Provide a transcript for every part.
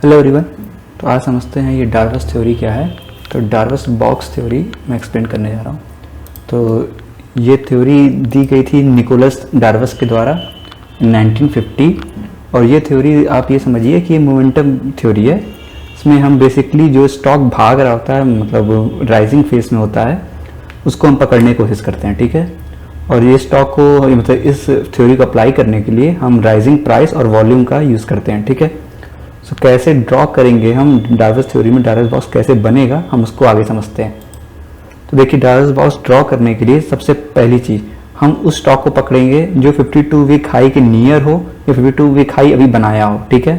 Hello everyone. तो आज समझते हैं ये डार्वस थ्योरी क्या है। तो डार्वस बॉक्स थ्योरी मैं एक्सप्लेन करने जा रहा हूँ। तो ये थ्योरी दी गई थी निकोलस डार्वस के द्वारा 1950। और ये थ्योरी आप ये समझिए कि ये मोमेंटम थ्योरी है। इसमें हम बेसिकली जो स्टॉक भाग रहा होता है, मतलब राइजिंग फेस में होता है, उसको हम पकड़ने की कोशिश करते हैं। ठीक है। और ये स्टॉक को मतलब इस थ्योरी को अप्लाई करने के लिए हम राइजिंग प्राइस और वॉल्यूम का यूज़ करते हैं। ठीक है। तो कैसे ड्रॉ करेंगे हम डार्वस थ्योरी में, डार्वस बॉक्स कैसे बनेगा, हम उसको आगे समझते हैं। तो देखिए, डार्वस बॉक्स ड्रॉ करने के लिए सबसे पहली चीज़ हम उस स्टॉक को पकड़ेंगे जो 52 वीक हाई के नियर हो या 52 वीक हाई अभी बनाया हो। ठीक है।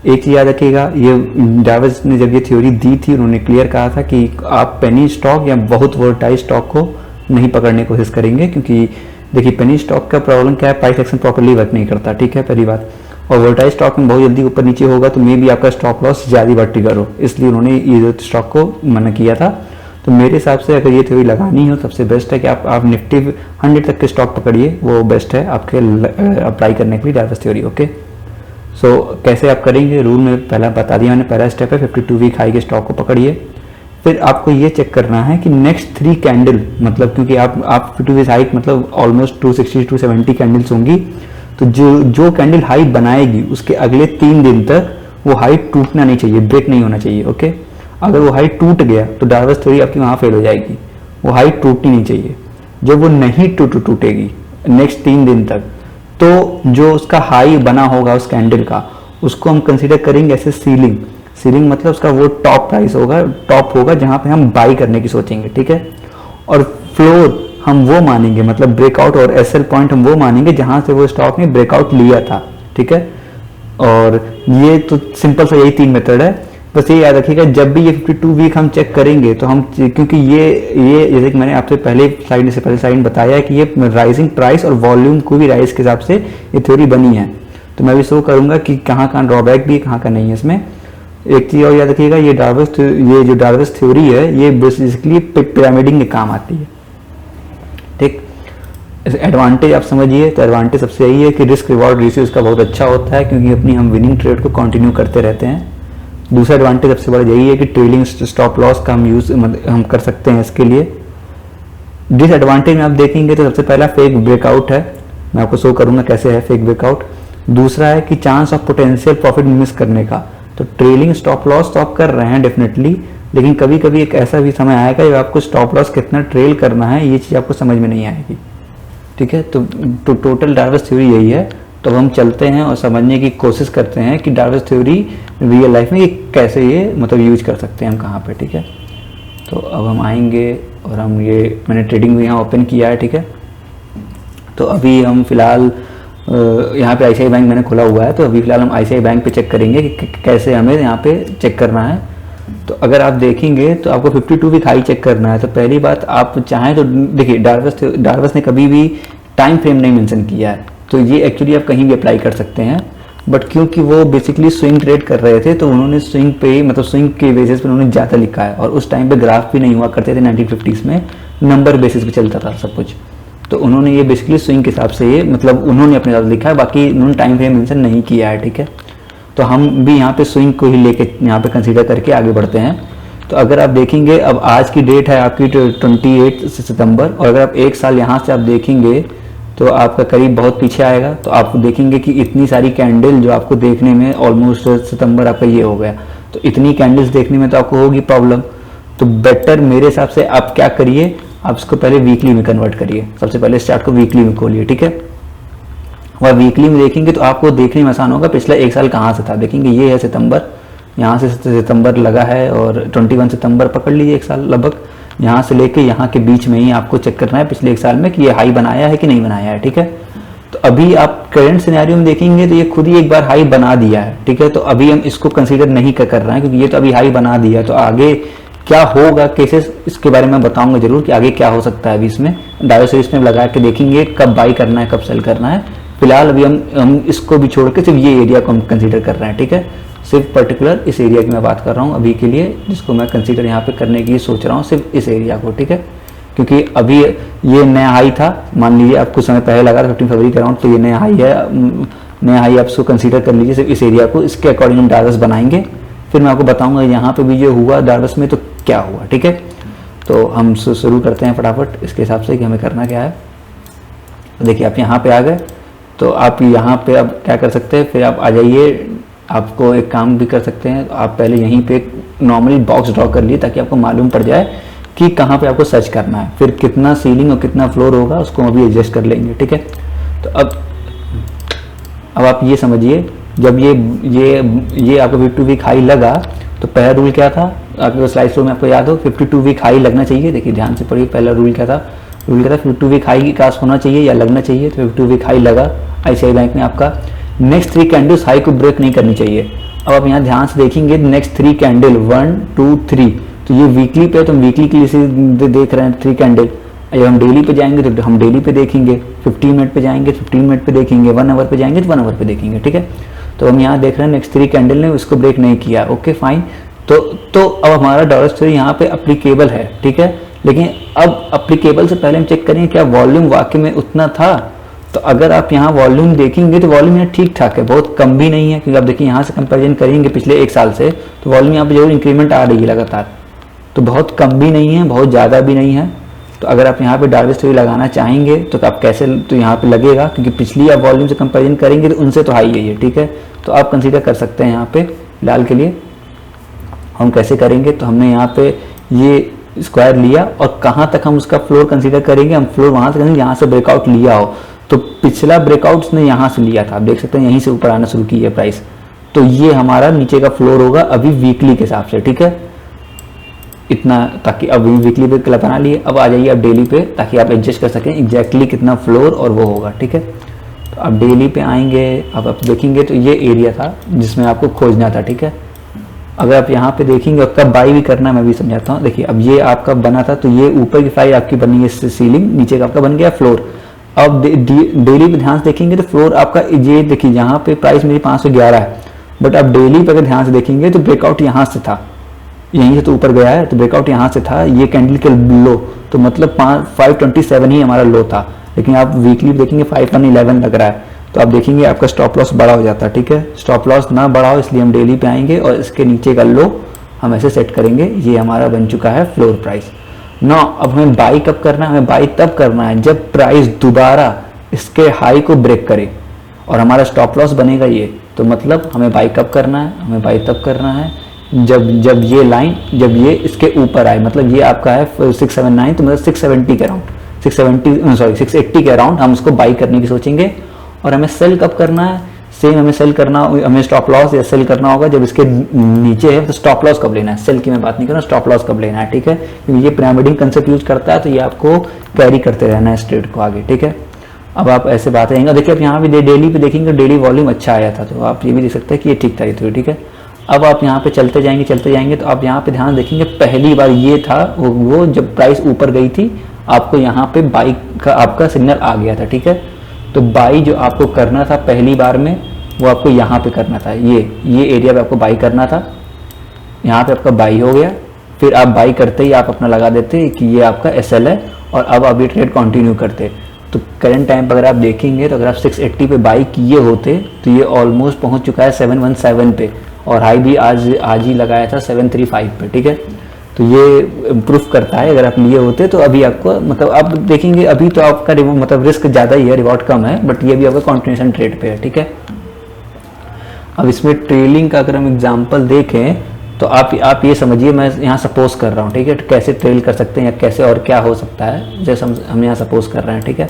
एक चीज़ याद रखिएगा, ये डार्वस ने जब ये थ्योरी दी थी उन्होंने क्लियर कहा था कि आप पेनी स्टॉक या बहुत वोलेटाइल स्टॉक को नहीं पकड़ने की कोशिश करेंगे, क्योंकि देखिए पेनी स्टॉक का प्रॉब्लम क्या है, प्राइस एक्शन प्रॉपर्ली वर्क नहीं करता। ठीक है, पहली बात। और वोलेटाइल स्टॉक में बहुत जल्दी ऊपर नीचे होगा तो मे भी आपका स्टॉप लॉस ज़्यादा बार ट्रिगर हो, इसलिए उन्होंने ये स्टॉक को मना किया था। तो मेरे हिसाब से अगर ये थ्योरी लगानी हो सबसे बेस्ट है कि आप निफ्टी 100 तक के स्टॉक पकड़िए, वो बेस्ट है आपके अप्लाई करने के लिए डार्वस थ्योरी। ओके। सो कैसे आप करेंगे, रूल में पहला बता दिया मैंने। पहला स्टेप है 52 वीक हाई के स्टॉक को पकड़िए। फिर आपको ये चेक करना है कि नेक्स्ट 3 कैंडल, मतलब क्योंकि आप 52 वीक हाई मतलब ऑलमोस्ट 260 270 कैंडल्स होंगी, तो जो कैंडल हाई बनाएगी उसके अगले 3 दिन तक वो हाई टूटना नहीं चाहिए, ब्रेक नहीं होना चाहिए। ओके। अगर वो हाई टूट गया तो डार्वस थ्योरी आपकी वहाँ फेल हो जाएगी। वो हाई टूटनी नहीं चाहिए। जब वो नहीं टूटेगी नेक्स्ट 3 दिन तक, तो जो उसका हाई बना होगा उस कैंडल का, उसको हम कंसीडर करेंगे ऐसे सीलिंग। सीलिंग मतलब उसका वो टॉप प्राइस होगा, टॉप होगा जहाँ पे हम बाई करने की सोचेंगे। ठीक है। और फ्लोर हम वो मानेंगे, मतलब ब्रेकआउट और एसएल पॉइंट हम वो मानेंगे जहां से वो स्टॉक ने ब्रेकआउट लिया था। ठीक है। और ये तो सिंपल सा यही 3 मेथड है। बस ये याद रखिएगा, जब भी ये 52 वीक हम चेक करेंगे तो हम, क्योंकि ये जैसे कि मैंने आपसे पहले स्लाइड बताया है कि ये राइजिंग प्राइस और वॉल्यूम को भी राइज के हिसाब से ये थ्योरी बनी है। तो मैं भी शो करूंगा कि कहाँ ड्रॉबैक भी है, कहाँ का नहीं है इसमें। एक चीज और याद रखिएगा, ये जो डार्वस थ्योरी है ये बेसिकली पिरामिडिंग के काम आती है। ठीक। एडवांटेज आप समझिए, तो एडवांटेज सबसे यही है कि रिस्क रिवॉर्ड रेशियो इसका बहुत अच्छा होता है, क्योंकि अपनी हम विनिंग ट्रेड को कंटिन्यू करते रहते हैं। दूसरा एडवांटेज सबसे बड़ा यही है कि ट्रेलिंग स्टॉप लॉस का हम कर सकते हैं इसके लिए। डिसएडवांटेज में आप देखेंगे तो सबसे पहला फेक ब्रेकआउट है, मैं आपको शो करूंगा कैसे है फेक ब्रेकआउट। दूसरा है कि chance of potential profit miss करने का। तो ट्रेलिंग स्टॉप लॉस तो आप कर रहे हैं डेफिनेटली, लेकिन कभी कभी एक ऐसा भी समय आएगा जब आपको स्टॉप लॉस कितना ट्रेल करना है ये चीज़ आपको समझ में नहीं आएगी। ठीक है। तो टोटल डार्वस थ्योरी यही है। तो हम चलते हैं और समझने की कोशिश करते हैं कि डार्वस थ्योरी रियल लाइफ में ये कैसे ये मतलब यूज कर सकते हैं हम कहाँ पे। ठीक है। तो अब हम आएंगे और हम ये मैंने ट्रेडिंग भी यहाँ ओपन किया है। ठीक है। तो अभी हम फिलहाल यहाँ पे आईसीआई बैंक मैंने खोला हुआ है, तो अभी फिलहाल हम आईसीआई बैंक पे चेक करेंगे कि कैसे हमें यहाँ पे चेक करना है। तो अगर आप देखेंगे तो आपको 52 वीक हाई चेक करना है। तो पहली बात आप चाहें तो देखिए, डार्वस ने कभी भी टाइम फ्रेम नहीं मेंशन किया है, तो ये एक्चुअली आप कहीं भी अप्लाई कर सकते हैं। बट क्योंकि वो बेसिकली स्विंग ट्रेड कर रहे थे तो उन्होंने स्विंग पे, मतलब स्विंग के बेसिस पे उन्होंने ज़्यादा लिखा है। और उस टाइम पे ग्राफ भी नहीं हुआ करते थे 1950s में, नंबर बेसिस पे चलता था सब कुछ। तो उन्होंने ये बेसिकली स्विंग के हिसाब से ये मतलब उन्होंने अपने हिसाब से लिखा है, बाकी उन्होंने टाइम फ्रेम मेंशन नहीं किया है। ठीक है। तो हम भी यहाँ पे स्विंग को ही लेके यहाँ पे कंसीडर करके आगे बढ़ते हैं। तो अगर आप देखेंगे, अब आज की डेट है आपकी 28 सितंबर, और अगर आप 1 साल यहाँ से आप देखेंगे तो आपका करीब बहुत पीछे आएगा। तो आप देखेंगे कि इतनी सारी कैंडल जो आपको देखने में ऑलमोस्ट सितंबर आपका ये हो गया, तो इतनी कैंडल्स देखने में तो आपको होगी प्रॉब्लम। तो बेटर मेरे हिसाब से आप क्या करिए, आप इसको पहले वीकली में कन्वर्ट करिए। सबसे पहले चार्ट को वीकली में खोलिए। ठीक है। और वीकली में देखेंगे तो आपको देखने में आसान होगा पिछला 1 साल कहाँ से था। देखेंगे ये है सितंबर, यहाँ से सितंबर लगा है, और 21 सितंबर पकड़ लीजिए 1 साल लगभग। यहाँ से लेके यहाँ के बीच में ही आपको चेक करना है पिछले 1 साल में कि ये हाई बनाया है कि नहीं बनाया है। ठीक है। तो अभी आप करंट सिनेरियो में देखेंगे तो ये खुद ही एक बार हाई बना दिया है। ठीक है। तो अभी हम इसको कंसीडर नहीं कर रहे हैं, क्योंकि ये तो अभी हाई बना दिया है। तो आगे क्या होगा केसेस, इसके बारे में बताऊंगा जरूर कि आगे क्या हो सकता है। अभी इसमें डार्वस थ्योरी में लगा के देखेंगे कब बाई करना है, कब सेल करना है। फिलहाल अभी हम इसको भी छोड़ के सिर्फ ये एरिया को हम कंसीडर कर रहे हैं। ठीक है। सिर्फ पर्टिकुलर इस एरिया की मैं बात कर रहा हूँ अभी के लिए, जिसको मैं कंसीडर यहाँ पे करने की सोच रहा हूँ, सिर्फ इस एरिया को। ठीक है। क्योंकि अभी ये नया हाई था, मान लीजिए आप कुछ समय पहले लगा 15 फरवरी के अराउंड, तो ये नया हाई है। नया हाई आप इसको कंसीडर कर लीजिए, सिर्फ इस एरिया को, इसके अकॉर्डिंग हम डार्वस बनाएंगे। फिर मैं आपको बताऊंगा यहाँ पे भी जो हुआ डार्वस में तो क्या हुआ, ठीक है। तो हम शुरू करते हैं फटाफट इसके हिसाब से कि हमें करना क्या है। तो देखिए आप यहाँ पे आ गए, तो आप यहाँ पे अब क्या कर सकते हैं, फिर आप आ जाइए, आपको एक काम भी कर सकते हैं, आप पहले यहीं पे नॉर्मली बॉक्स ड्रॉ कर लिए ताकि आपको मालूम पड़ जाए कि कहाँ पे आपको सर्च करना है। फिर कितना सीलिंग और कितना फ्लोर होगा उसको अभी एडजस्ट कर लेंगे, ठीक है। तो अब आप ये समझिए, जब ये आपको 52 वीक हाई लगा तो पहला रूल क्या था, आपके स्लाइड शो में आपको याद हो 52 वीक हाई लगना चाहिए। देखिए ध्यान से पढ़िए, पहला रूल क्या था, 52 वीक हाई का होना चाहिए या लगना चाहिए। तो 52 वीक हाई लगा ICICI बैंक में आपका, नेक्स्ट 3 कैंडल्स हाई को ब्रेक नहीं करनी चाहिए। अब आप यहाँ ध्यान से देखेंगे, नेक्स्ट 3 कैंडल 1 2 3, तो ये वीकली पे, तो हम वीकली के लिए देख रहे हैं 3 कैंडल। जब हम डेली पे जाएंगे तो हम डेली पे देखेंगे, 15 मिनट पे जाएंगे 15 मिनट पे देखेंगे, 1 आवर पे जाएंगे तो 1 आवर पे देखेंगे, ठीक है। तो हम यहाँ देख रहे हैं नेक्स्ट 3 कैंडल ने उसको ब्रेक नहीं किया, ओके फाइन। तो अब हमारा डॉलर थ्योरी यहाँ पे अप्लीकेबल है, ठीक है। लेकिन अब अप्लीकेबल से पहले हम चेक करेंगे क्या वॉल्यूम वाकई में उतना था। तो अगर आप यहाँ वॉल्यूम देखेंगे तो वॉल्यूम यहाँ ठीक ठाक है, बहुत कम भी नहीं है, क्योंकि आप देखिए यहाँ से कंपेरिजन करेंगे पिछले 1 साल से तो वॉल्यूम यहाँ पे जरूर इंक्रीमेंट आ रही है लगातार, तो बहुत कम भी नहीं है, बहुत ज़्यादा भी नहीं है। तो अगर आप यहाँ पे डार्विस थ्योरी लगाना चाहेंगे तो आप कैसे, तो यहाँ पे लगेगा, क्योंकि पिछली आप वॉल्यूम से कंपेरिजन करेंगे तो उनसे तो हाई है ये, ठीक है। तो आप कंसीडर कर सकते हैं यहाँ पे फिलहाल के लिए। हम कैसे करेंगे, तो हमने यहाँ पे ये स्क्वायर लिया और कहाँ तक हम उसका फ्लोर कंसीडर करेंगे, हम फ्लोर वहाँ से करेंगे यहाँ से ब्रेकआउट लिया हो। तो पिछला ब्रेकआउट उसने यहाँ से लिया था, आप देख सकते हैं यहीं से ऊपर आना शुरू की है प्राइस, तो ये हमारा नीचे का फ्लोर होगा अभी वीकली के हिसाब से, ठीक है। इतना, ताकि अब वीकली पे क्लब बना लिए। अब आ जाइए आप डेली पे, ताकि आप एडजस्ट कर सकें एग्जैक्टली कितना फ्लोर और वो होगा, ठीक है। तो आप डेली पे आएंगे, अब आप देखेंगे तो ये एरिया था जिसमें आपको खोजना था, ठीक है। अगर आप यहाँ पे देखेंगे और कब बाई भी करना मैं भी समझाता हूँ। देखिए अब ये आपका बना था, तो ये ऊपर की फाइल आपकी बनी है सीलिंग, नीचे का आपका बन गया फ्लोर। अब डेली पे ध्यान से देखेंगे तो फ्लोर आपका ये देखिए, यहाँ पे प्राइस मेरी 511 है, बट अब डेली पे अगर ध्यान से देखेंगे तो ब्रेकआउट यहाँ से था, यहीं से तो ऊपर गया है, तो ब्रेकआउट यहाँ से था, ये कैंडल के लो, तो मतलब 527 ही हमारा लो था। लेकिन आप वीकली देखेंगे 5111 लग रहा है, तो आप देखेंगे आपका स्टॉप लॉस बड़ा हो जाता है, ठीक है। स्टॉप लॉस ना बड़ा हो इसलिए हम डेली पे आएंगे और इसके नीचे का लो हम ऐसे सेट करेंगे। ये हमारा बन चुका है फ्लोर प्राइस। ना अब हमें बाई कब करना है, हमें बाई तब करना है जब प्राइस दोबारा इसके हाई को ब्रेक करे और हमारा स्टॉप लॉस बनेगा ये। तो मतलब हमें बाई कब करना है, हमें बाई तब करना है जब ये लाइन, जब ये इसके ऊपर आए, मतलब ये आपका है 679, तो मतलब 670 के अराउंड, 680 के अराउंड हम उसको बाई करने की सोचेंगे। और हमें सेल कब करना है, सेम हमें सेल करना, हमें स्टॉप लॉस या सेल करना होगा जब इसके नीचे है। तो स्टॉप लॉस कब लेना है, सेल की मैं बात नहीं कर रहा, स्टॉप लॉस कब लेना है, ठीक है। क्योंकि ये पिरामिडिंग कंसेप्ट यूज करता है, तो ये आपको कैरी करते रहना है स्ट्रेट को आगे, ठीक है। अब आप ऐसे बात रहेंगे, देखिए आप यहाँ भी डेली पे देखेंगे, डेली वॉल्यूम अच्छा आया था, तो आप ये भी देख सकते हैं कि ये ठीक था, ये ठीक है। अब आप यहाँ पे चलते जाएंगे तो आप यहाँ पे ध्यान देखेंगे, पहली बार ये था वो जब प्राइस ऊपर गई थी, आपको यहाँ पे बाई का आपका सिग्नल आ गया था, ठीक है। तो बाई जो आपको करना था पहली बार में, वो आपको यहाँ पे करना था, ये एरिया पे आपको बाई करना था। यहाँ पे आपका बाई हो गया, फिर आप बाई करते ही आप अपना लगा देते कि ये आपका SL है, और अब आप ये ट्रेड कंटिन्यू करते। तो करंट टाइम पर अगर आप देखेंगे तो अगर आप 680 पे बाई किए होते तो ये ऑलमोस्ट पहुँच चुका है 717 पे, और हाई भी आज ही लगाया था 735 पे, ठीक है। तो ये प्रूफ करता है अगर आप लिए होते तो अभी आपको, मतलब आप देखेंगे अभी तो आपका मतलब रिस्क ज़्यादा ही है, रिवॉर्ड कम है, बट ये भी आपका कॉन्टिन्यूशन ट्रेड पे है, ठीक है। अब इसमें ट्रेलिंग का अगर हम एग्जांपल देखें तो आप ये समझिए, मैं यहाँ सपोज कर रहा हूँ, ठीक है। तो कैसे ट्रेल कर सकते हैं या कैसे और क्या हो सकता है, जैसे हम यहाँ सपोज कर रहे हैं, ठीक है।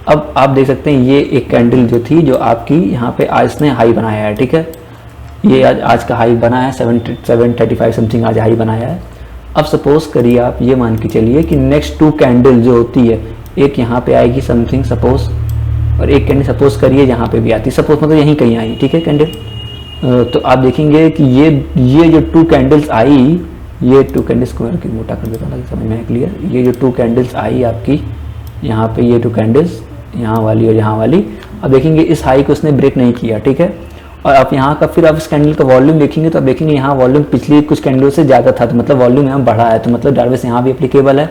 अब आप देख सकते हैं ये एक कैंडल जो थी, जो आपकी यहाँ पे आज ने हाई बनाया है, ठीक है। ये आज का हाई बना है 735 समथिंग आज हाई बनाया है। अब सपोज करिए आप ये मान के चलिए कि नेक्स्ट 2 कैंडल जो होती है, एक यहाँ पे आएगी समथिंग सपोज, और एक कैंडल सपोज करिए यहाँ पे भी आती, सपोज मतलब यहीं कहीं आई, ठीक है कैंडल। तो आप देखेंगे कि ये जो 2 कैंडल्स आई, ये 2 कैंडल्स को मैं मोटा कर देता हूँ समझ में क्लियर। ये जो 2 कैंडल्स आई आपकी यहाँ पे, ये 2 कैंडल्स यहाँ वाली और यहाँ वाली, अब देखेंगे इस हाई को उसने ब्रेक नहीं किया, ठीक है। और आप यहाँ का फिर आप इस कैंडल का वॉल्यूम देखेंगे तो आप देखेंगे यहाँ वॉल्यूम पिछली कुछ कैंडलों से ज़्यादा था, तो मतलब वॉल्यूम यहाँ बढ़ा है, तो मतलब डार्विस यहाँ भी एप्लीकेबल है।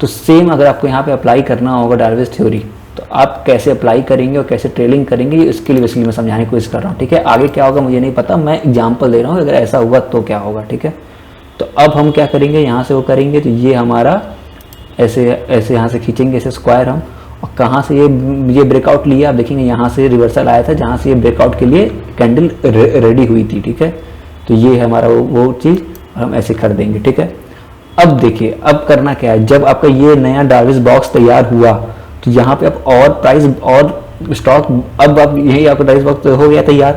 तो सेम अगर आपको यहाँ पे अप्लाई करना होगा डार्विस थ्योरी, तो आप कैसे अप्लाई करेंगे और कैसे ट्रेलिंग करेंगे, ये इसके लिए बेसिकली मैं समझाने की कोशिश कर रहा हूँ, ठीक है। आगे क्या होगा मुझे नहीं पता, मैं एग्जाम्पल दे रहा हूँ, अगर ऐसा हुआ तो क्या होगा, ठीक है। तो अब हम क्या करेंगे, यहाँ से वो करेंगे तो ये हमारा ऐसे ऐसे यहाँ से खींचेंगे ऐसे स्क्वायर हम, और कहाँ से ये ब्रेकआउट लिया आप देखेंगे, यहाँ से रिवर्सल आया था जहाँ से ये ब्रेकआउट के लिए कैंडल रेडी हुई थी, ठीक है। तो ये है हमारा वो चीज़, और हम ऐसे कर देंगे, ठीक है। अब देखिए अब करना क्या है, जब आपका ये नया डार्विस बॉक्स तैयार हुआ तो यहाँ पे आप और प्राइस और स्टॉक, अब आप यही आपका डार्विस बॉक्स हो गया तैयार।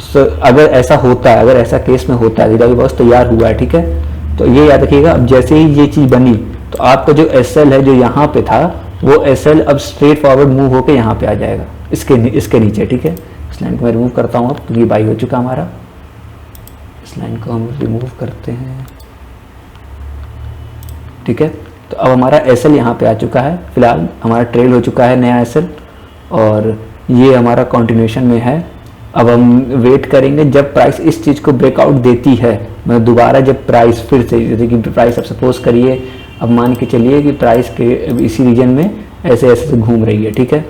तो अगर ऐसा होता है, अगर ऐसा केस में होता है डार्विस बॉक्स तैयार हुआ है, ठीक है, तो ये याद रखिएगा, अब जैसे ही ये चीज़ बनी तो आपका जो SL है जो यहाँ पे था वो SL अब स्ट्रेट फॉरवर्ड मूव होकर यहाँ पे आ जाएगा, इसके नीचे, ठीक है। इस लाइन को मैं रिमूव करता हूँ, अब तो ये बाई हो चुका हमारा, इस लाइन को हम रिमूव करते हैं, ठीक है। तो अब हमारा SL यहाँ पे आ चुका है, फिलहाल हमारा ट्रेल हो चुका है नया SL, और ये हमारा कंटिन्यूएशन में है। अब हम वेट करेंगे जब प्राइस इस चीज़ को ब्रेकआउट देती है, मतलब दोबारा जब प्राइस फिर से, जैसे कि प्राइस अब सपोज करिए, अब मान के चलिए कि प्राइस के इसी रीजन में ऐसे ऐसे घूम रही है, ठीक है।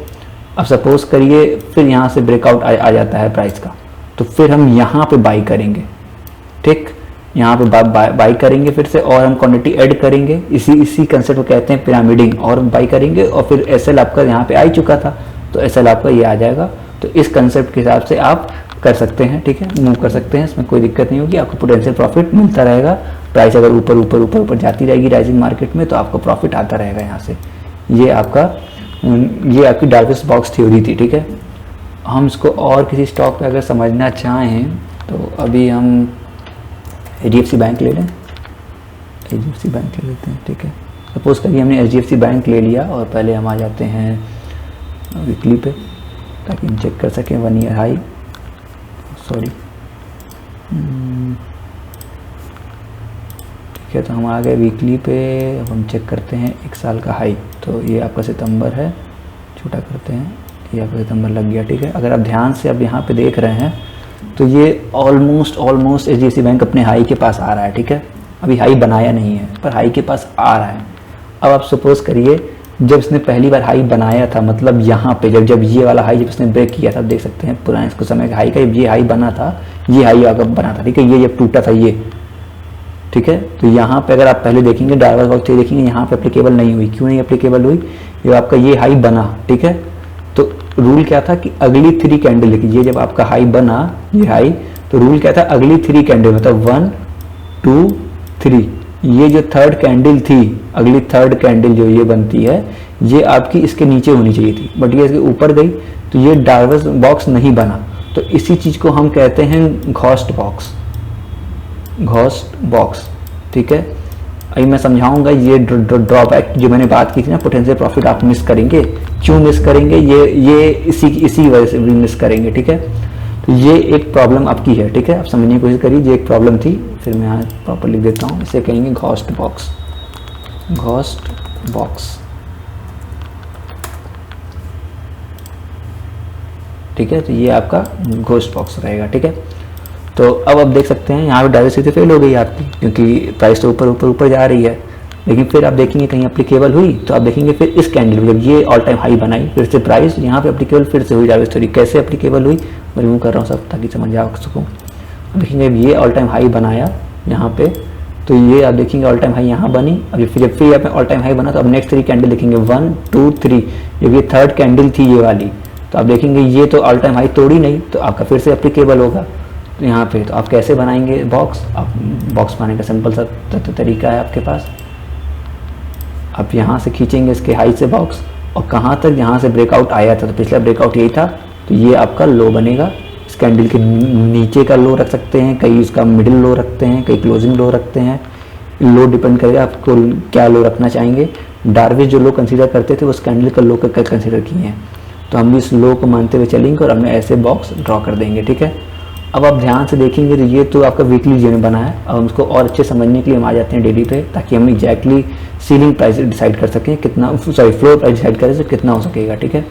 अब सपोज करिए फिर यहाँ से ब्रेकआउट आ जाता है प्राइस का, तो फिर हम यहाँ पे बाई करेंगे, ठीक, यहाँ पे बाई करेंगे फिर से, और हम क्वांटिटी ऐड करेंगे, इसी कंसेप्ट को कहते हैं पिरामिडिंग, और बाई करेंगे, और फिर SL आपका यहाँ पे आ ही चुका था तो SL आपका ये आ जाएगा। तो इस कंसेप्ट के हिसाब से आप कर सकते हैं, ठीक है, मूव कर सकते हैं, इसमें कोई दिक्कत नहीं होगी, आपको पोटेंशियल प्रॉफिट मिलता रहेगा। प्राइस अगर ऊपर ऊपर ऊपर ऊपर जाती रहेगी राइजिंग मार्केट में तो आपको प्रॉफिट आता रहेगा यहाँ से। ये आपकी डार्विस बॉक्स थ्योरी थी, ठीक है। हम इसको और किसी स्टॉक पे अगर समझना चाहें तो अभी हम HDFC बैंक ले लें, HDFC बैंक ले लेते हैं, ठीक है। सपोज करिए हमने HDFC बैंक ले लिया, और पहले हम आ जाते हैं वीकली पे ताकि हम चेक कर सकें 1 ईयर हाई, सॉरी, ठीक है। तो हम आ गए वीकली पे, अब हम चेक करते हैं 1 साल का हाई, तो ये आपका सितंबर है, छोटा करते हैं, ये आपका सितंबर लग गया, ठीक है। अगर आप ध्यान से अब यहाँ पे देख रहे हैं तो ये ऑलमोस्ट HDFC बैंक अपने हाई के पास आ रहा है, ठीक है। अभी हाई बनाया नहीं है पर हाई के पास आ रहा है। अब आप सपोज करिए जब इसने पहली बार हाई बनाया था, मतलब यहाँ पे जब ये वाला हाई जब इसने ब्रेक किया था, आप देख सकते हैं पुराने इसको समय का हाई का, ये हाई बना था, ये हाई आगे बना था, ठीक है। ये जब टूटा था ये, ठीक है, तो यहाँ पे अगर आप पहले देखेंगे डार्विस बॉक्स देखेंगे यहाँ पे एप्लीकेबल नहीं हुई, क्यों नहीं एप्लीकेबल हुई, ये आपका ये हाई बना, ठीक है। तो रूल क्या था कि अगली 3 कैंडल देखिए, ये जब आपका हाई बना ये हाई, तो रूल क्या था, अगली 3 कैंडल मतलब 1 2 3, ये जो 3rd कैंडल थी, अगली 3rd कैंडल जो ये बनती है ये आपकी इसके नीचे होनी चाहिए थी, बट ये इसके ऊपर गई तो ये डार्विस बॉक्स नहीं बना। तो इसी चीज को हम कहते हैं घोस्ट बॉक्स, ठीक है। अभी मैं समझाऊंगा ये ड्रॉबैक जो मैंने बात की थी ना, पोटेंशियल प्रॉफिट आप मिस करेंगे, क्यों मिस करेंगे, ये इसी वजह से भी मिस करेंगे, ठीक है। तो ये एक प्रॉब्लम आपकी है, ठीक है, आप समझने की कोशिश करिए, ये एक प्रॉब्लम थी। फिर मैं यहाँ प्रॉपर लिख देता हूँ, इसे कहेंगे घोस्ट बॉक्स, ठीक है। तो ये आपका घोस्ट बॉक्स रहेगा, ठीक है। तो अब आप देख सकते हैं यहाँ पे डायवर्सिटी फेल हो गई आपकी, क्योंकि प्राइस तो ऊपर जा रही है, लेकिन फिर आप देखेंगे कहीं एप्लीकेबल हुई, तो आप देखेंगे फिर इस कैंडल जब ये ऑल टाइम हाई बनाई, फिर से प्राइस यहाँ पे एप्लीकेबल फिर से हुई डायवर्स थ्योरी। कैसे एप्लीकेबल हुई मैं रिमूव कर रहा हूँ सब ताकि समझ आ सकूँ। देखेंगे अब ये ऑल टाइम हाई बनाया यहाँ पे, तो ये आप देखेंगे ऑल टाइम हाई यहाँ बनी। अब जब फिर यहाँ पे ऑल टाइम हाई बना तो अब नेक्स्ट 3 कैंडल देखेंगे 1 2 3, जब ये 3rd कैंडल थी ये वाली, तो आप देखेंगे ये तो ऑल टाइम हाई तोड़ी नहीं, तो आपका फिर से एप्लीकेबल होगा। तो यहाँ पे तो आप कैसे बनाएंगे बॉक्स, आप बॉक्स बनाने का सिंपल सा तरीका है आपके पास। आप यहाँ से खींचेंगे इसके हाई से बॉक्स, और कहाँ तक यहाँ से ब्रेकआउट आया था, तो पिछला ब्रेकआउट यही था, तो ये आपका लो बनेगा। इस कैंडल के नीचे का लो रख सकते हैं, कई उसका मिडिल लो रखते हैं, कई क्लोजिंग लो रखते हैं। लो डिपेंड करेगा आपको क्या लो रखना चाहेंगे। डार्विस जो लो कंसीडर करते थे उस कैंडल का लो का कंसीडर किए हैं, तो हम भी इस लो को मानते हुए चलेंगे और हमने ऐसे बॉक्स ड्रॉ कर देंगे, ठीक है। अब आप ध्यान से देखेंगे तो ये तो आपका वीकली जो बना है। अब हम उसको और अच्छे समझने के लिए हम आ जाते हैं डेली पे, ताकि हम एग्जैक्टली सीलिंग प्राइस डिसाइड कर सकें कितना, फ्लोर प्राइस डिसाइड करें तो कितना हो सकेगा, ठीक है।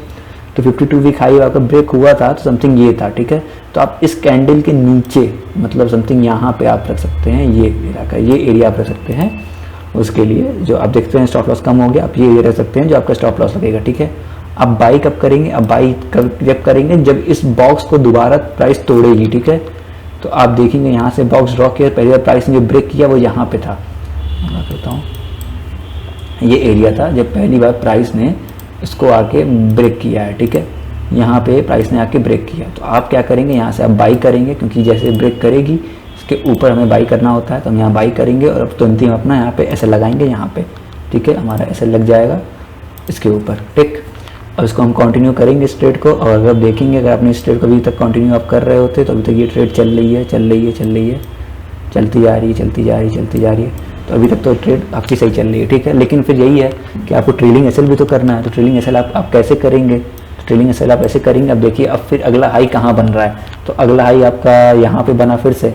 तो 52 वीक हाई आपका ब्रेक हुआ था तो समथिंग ये था, ठीक है। तो आप इस कैंडल के नीचे मतलब समथिंग यहाँ पे आप रख सकते हैं, ये एरिया आप रख सकते हैं। उसके लिए जो आप देखते हैं स्टॉप लॉस कम हो गया, आप ये रख सकते हैं जो आपका स्टॉप लॉस लगेगा, ठीक है। अब बाई कब करेंगे, अब बाई जब करेंगे जब इस बॉक्स को दोबारा प्राइस तोड़ेगी, ठीक है। तो आप देखेंगे यहाँ से बॉक्स ड्रॉ किया, पहली बार प्राइस ने जो ब्रेक किया वो यहाँ पे था, मैं कहता हूँ ये एरिया था जब पहली बार प्राइस ने इसको आके ब्रेक किया है, ठीक है। यहाँ पे प्राइस ने आके ब्रेक किया, तो आप क्या करेंगे, यहाँ से आप बाई करेंगे, क्योंकि जैसे ब्रेक करेगी इसके ऊपर हमें बाई करना होता है, तो हम यहाँ बाई करेंगे और अब तुरंत ही हम अपना यहाँ पे ऐसे लगाएंगे यहाँ पे, ठीक है। हमारा ऐसे लग जाएगा इसके ऊपर, ठीक। और इसको हम कंटिन्यू करेंगे इस ट्रेड को। और अगर देखेंगे, अगर आपने इस ट्रेड को अभी तक कंटिन्यू आप कर रहे होते तो अभी तक ये ट्रेड चल रही है, चलती जा रही है, तो अभी तक तो ट्रेड आपकी सही चल रही है, ठीक है। लेकिन फिर यही है कि आपको ट्रेलिंग एसएल भी तो करना है, तो ट्रेलिंग एसएल आप कैसे करेंगे, तो ट्रेलिंग एसएल आप ऐसे करेंगे। अब देखिए अब फिर अगला हाई कहाँ बन रहा है, तो अगला हाई आपका यहाँ पे बना फिर से,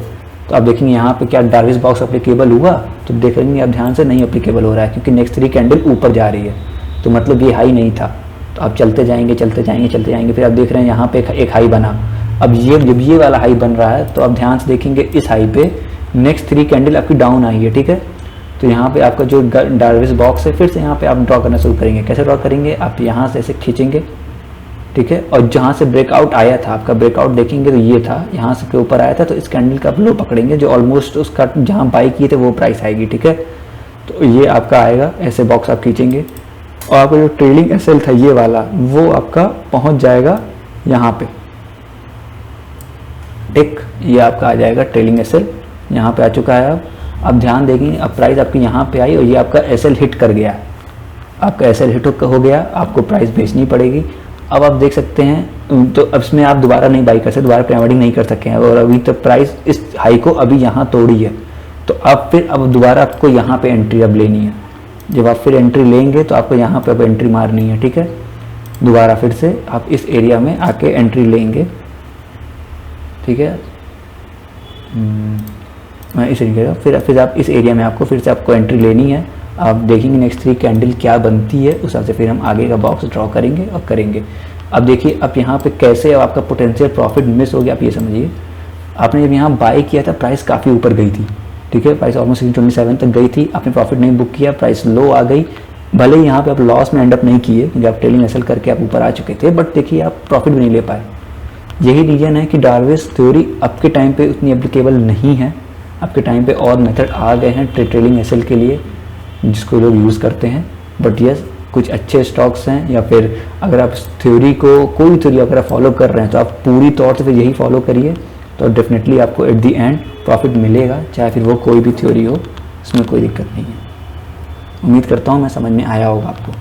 तो आप देखेंगे यहाँ पे क्या डार्विस बॉक्स अप्लीकेबल हुआ, तो देखेंगे आप ध्यान से नहीं अप्लीकेबल हो रहा है, क्योंकि नेक्स्ट 3 कैंडल ऊपर जा रही है, तो मतलब ये हाई नहीं था। तो आप चलते जाएंगे, फिर आप देख रहे हैं यहाँ पे एक हाई बना। अब ये जब ये वाला हाई बन रहा है तो आप ध्यान से देखेंगे इस हाई पे नेक्स्ट 3 कैंडल आपकी डाउन आई है, ठीक है। तो यहाँ पे आपका जो डार्विस बॉक्स है फिर से यहाँ पे आप ड्रॉ करना शुरू करेंगे। कैसे ड्रॉ करेंगे, आप यहाँ से ऐसे खींचेंगे, ठीक है। और जहाँ से ब्रेकआउट आया था, आपका ब्रेकआउट देखेंगे तो ये था, यहाँ से के ऊपर आया था, तो इस कैंडल का आप लो पकड़ेंगे जो ऑलमोस्ट उसका जहाँ बाई किए थे वो प्राइस आएगी, ठीक है। तो ये आपका आएगा, ऐसे बॉक्स आप खींचेंगे और आपका जो ट्रेलिंग एसएल था ये वाला वो आपका पहुँच जाएगा यहाँ पे, ठीक। ये आपका आ जाएगा ट्रेलिंग एसएल, यहाँ पे आ चुका है। अब ध्यान देंगे, अब प्राइस आपकी यहाँ पे आई और ये आपका एसएल हिट कर गया, आपका एसएल हिट हो गया, आपको प्राइस बेचनी पड़ेगी। अब आप देख सकते हैं, तो अब इसमें आप दोबारा नहीं बाई कर सकते, दोबारा प्रीमार्केटिंग नहीं कर सकते हैं, और अभी तक प्राइस इस हाई को अभी यहाँ तोड़ी है, तो अब दोबारा आपको यहाँ पे एंट्री अब लेनी है। जब आप फिर एंट्री लेंगे तो आपको यहाँ पे अब एंट्री मारनी है, ठीक है। दोबारा फिर से आप इस एरिया में आके एंट्री लेंगे, ठीक है। मैं इस एरिया फिर आप इस एरिया में आपको फिर से आपको एंट्री लेनी है। आप देखेंगे नेक्स्ट 3 कैंडल क्या बनती है, उस हिसाब से फिर हम आगे का बॉक्स ड्रॉ करेंगे और करेंगे। अब देखिए अब यहाँ पे कैसे आपका पोटेंशियल प्रॉफिट मिस हो गया, आप ये समझिए। आपने जब यहाँ बाई किया था प्राइस काफ़ी ऊपर गई थी, ठीक है, प्राइस ऑलमोस्ट 627 तक गई थी, आपने प्रॉफिट नहीं बुक किया, प्राइस लो आ गई। भले ही यहाँ पे आप लॉस में एंडअप नहीं किए क्योंकि आप ट्रेलिंग एसएल करके आप ऊपर आ चुके थे, बट देखिए आप प्रॉफिट भी नहीं ले पाए। यही रीजन है कि डार्विस थ्योरी आपके टाइम पे उतनी एप्लीकेबल नहीं है। आपके टाइम पे और मेथड आ गए हैं ट्रेलिंग एसएल के लिए जिसको लोग यूज़ करते हैं, बट यस कुछ अच्छे स्टॉक्स हैं, या फिर अगर आप थ्योरी को कोई थ्योरी अगर आप फॉलो कर रहे हैं तो आप पूरी तौर से फिर यही फॉलो करिए, तो डेफिनेटली आपको एट दी एंड प्रॉफिट मिलेगा, चाहे फिर वो कोई भी थ्योरी हो, इसमें कोई दिक्कत नहीं है। उम्मीद करता हूँ मैं समझ में आया होगा आपको।